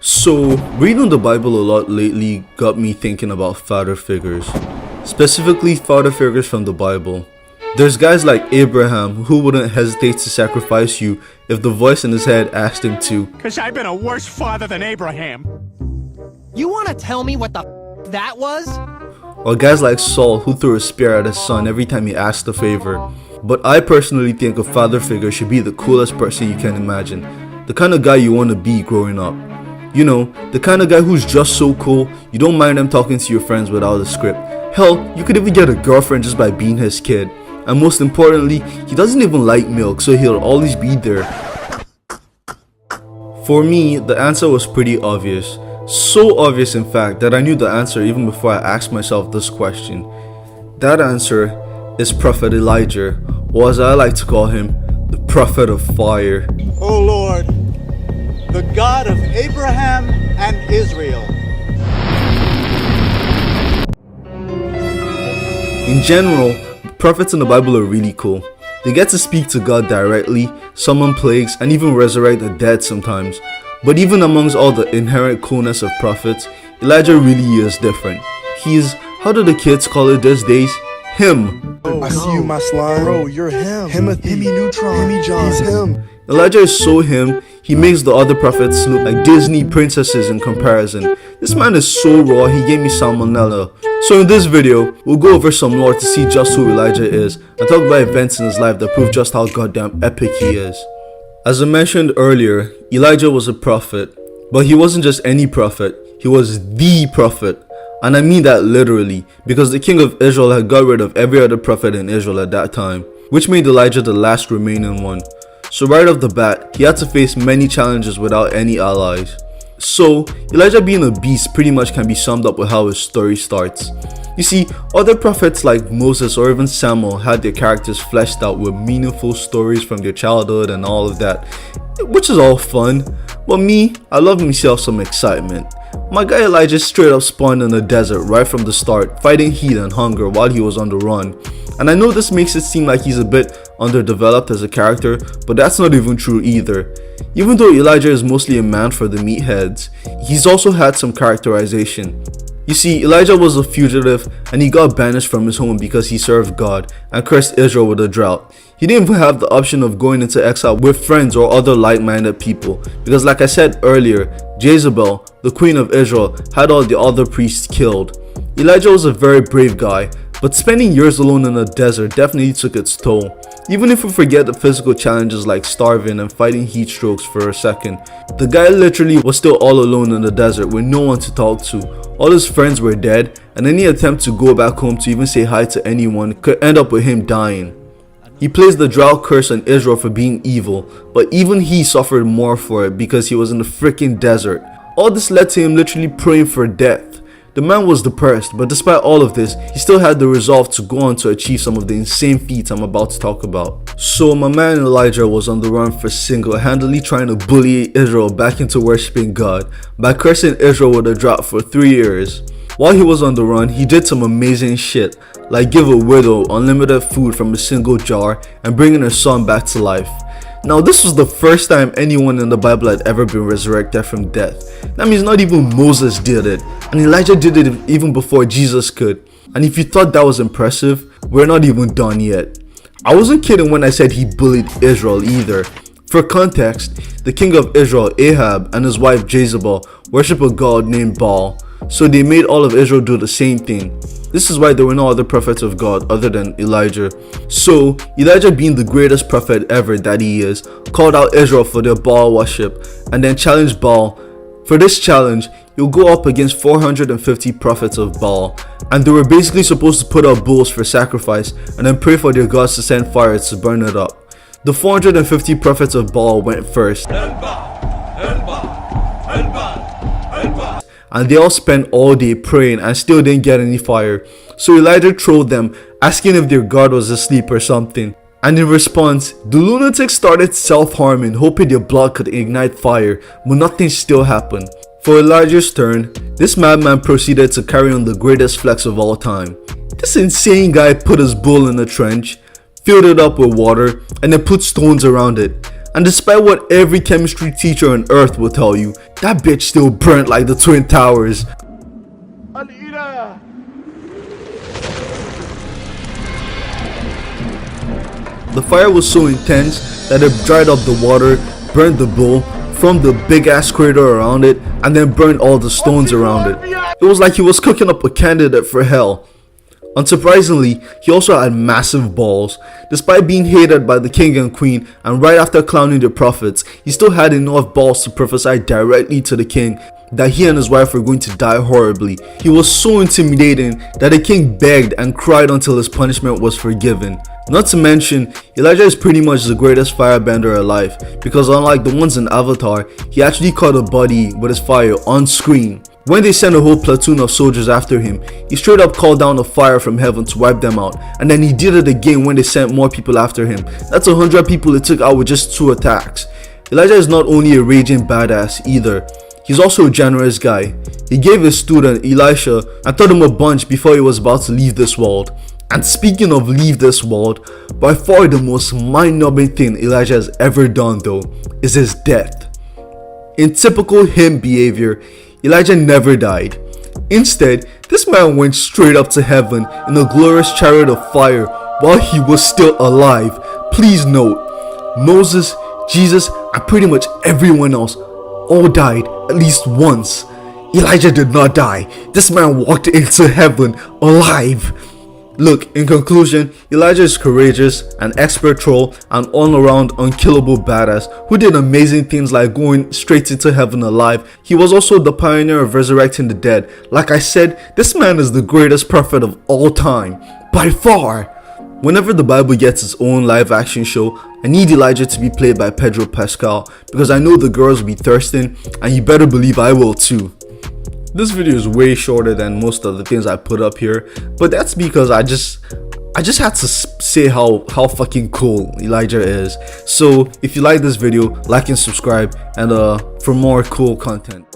So, reading the Bible a lot lately got me thinking about father figures. Specifically, father figures from the Bible. There's guys like Abraham who wouldn't hesitate to sacrifice you if the voice in his head asked him to. Cause I've been a worse father than Abraham. You wanna tell me what the that was? Or guys like Saul who threw a spear at his son every time he asked a favor. But I personally think a father figure should be the coolest person you can imagine. The kind of guy you want to be growing up. You know, the kind of guy who's just so cool, you don't mind them talking to your friends without a script. Hell, you could even get a girlfriend just by being his kid. And most importantly, he doesn't even like milk, so he'll always be there. For me, the answer was pretty obvious. So obvious in fact that I knew the answer even before I asked myself this question. That answer is Prophet Elijah, or as I like to call him, the Prophet of Fire. O Lord, the God of Abraham and Israel. In general, prophets in the Bible are really cool. They get to speak to God directly, summon plagues, and even resurrect the dead sometimes. But even amongst all the inherent coolness of prophets, Elijah really is different. He's, how do the kids call it these days? Him. I see you, my slime. Bro, you're him. Hemi Neutron. Hemi John. He's him. Elijah is so him, he makes the other prophets look like Disney princesses in comparison. This man is so raw, he gave me salmonella. So in this video, we'll go over some lore to see just who Elijah is, and talk about events in his life that prove just how goddamn epic he is. As I mentioned earlier, Elijah was a prophet, but he wasn't just any prophet, he was the prophet. And I mean that literally, because the king of Israel had got rid of every other prophet in Israel at that time, which made Elijah the last remaining one. So right off the bat, he had to face many challenges without any allies. So, Elijah being a beast pretty much can be summed up with how his story starts. You see, other prophets like Moses or even Samuel had their characters fleshed out with meaningful stories from their childhood and all of that, which is all fun. But me, I love myself some excitement. My guy Elijah straight up spawned in the desert right from the start, fighting heat and hunger while he was on the run. And I know this makes it seem like he's a bit underdeveloped as a character, but that's not even true either. Even though Elijah is mostly a man for the meatheads, he's also had some characterization. You see, Elijah was a fugitive and he got banished from his home because he served God and cursed Israel with a drought. He didn't even have the option of going into exile with friends or other like-minded people because, like I said earlier, Jezebel, the queen of Israel, had all the other priests killed. Elijah was a very brave guy, but spending years alone in the desert definitely took its toll. Even if we forget the physical challenges like starving and fighting heat strokes for a second, the guy literally was still all alone in the desert with no one to talk to. All his friends were dead, and any attempt to go back home to even say hi to anyone could end up with him dying. He placed the drought curse on Israel for being evil, but even he suffered more for it because he was in the freaking desert. All this led to him literally praying for death. The man was depressed, but despite all of this, he still had the resolve to go on to achieve some of the insane feats I'm about to talk about. So my man Elijah was on the run for single-handedly trying to bully Israel back into worshipping God by cursing Israel with a drought for 3 years. While he was on the run, he did some amazing shit, like give a widow unlimited food from a single jar and bringing her son back to life. Now this was the first time anyone in the Bible had ever been resurrected from death. That means not even Moses did it, and Elijah did it even before Jesus could. And if you thought that was impressive, we're not even done yet. I wasn't kidding when I said he bullied Israel either. For context, the king of Israel, Ahab, and his wife Jezebel worship a god named Baal, so they made all of Israel do the same thing. This is why there were no other prophets of God other than Elijah. So, Elijah, being the greatest prophet ever that he is, called out Israel for their Baal worship and then challenged Baal. For this challenge, he'll go up against 450 prophets of Baal, and they were basically supposed to put up bulls for sacrifice and then pray for their gods to send fire to burn it up. The 450 prophets of Baal went first, and they all spent all day praying and still didn't get any fire. So Elijah trolled them, asking if their god was asleep or something. And in response, the lunatics started self-harming, hoping their blood could ignite fire, but nothing still happened. For Elijah's turn, this madman proceeded to carry on the greatest flex of all time. This insane guy put his bull in a trench, filled it up with water, and then put stones around it. And despite what every chemistry teacher on earth will tell you, that bitch still burnt like the Twin Towers. The fire was so intense that it dried up the water, burned the bowl, formed the big ass crater around it, and then burned all the stones around it. It was like he was cooking up a candidate for hell. Unsurprisingly, he also had massive balls. Despite being hated by the king and queen, and right after clowning the prophets, he still had enough balls to prophesy directly to the king that he and his wife were going to die horribly. He was so intimidating that the king begged and cried until his punishment was forgiven. Not to mention, Elijah is pretty much the greatest firebender alive, because unlike the ones in Avatar, he actually caught a body with his fire on screen. When they sent a whole platoon of soldiers after him, he straight up called down a fire from heaven to wipe them out, and then he did it again when they sent more people after him. That's 100 people it took out with just 2 attacks. Elijah is not only a raging badass either, he's also a generous guy. He gave his student Elisha and taught him a bunch before he was about to leave this world. And speaking of leave this world, by far the most mind-numbing thing Elijah has ever done though is his death. In typical him behavior, Elijah never died. Instead, this man went straight up to heaven in a glorious chariot of fire while he was still alive. Please note, Moses, Jesus, and pretty much everyone else all died at least once. Elijah did not die. This man walked into heaven alive. Look, in conclusion, Elijah is courageous, an expert troll, and all-around unkillable badass who did amazing things like going straight into heaven alive. He was also the pioneer of resurrecting the dead. Like I said, this man is the greatest prophet of all time, by far. Whenever the Bible gets its own live action show, I need Elijah to be played by Pedro Pascal, because I know the girls will be thirsting, and you better believe I will too. This video is way shorter than most of the things I put up here, but that's because I just had to say how fucking cool Elijah is. So if you like this video, like and subscribe, and for more cool content.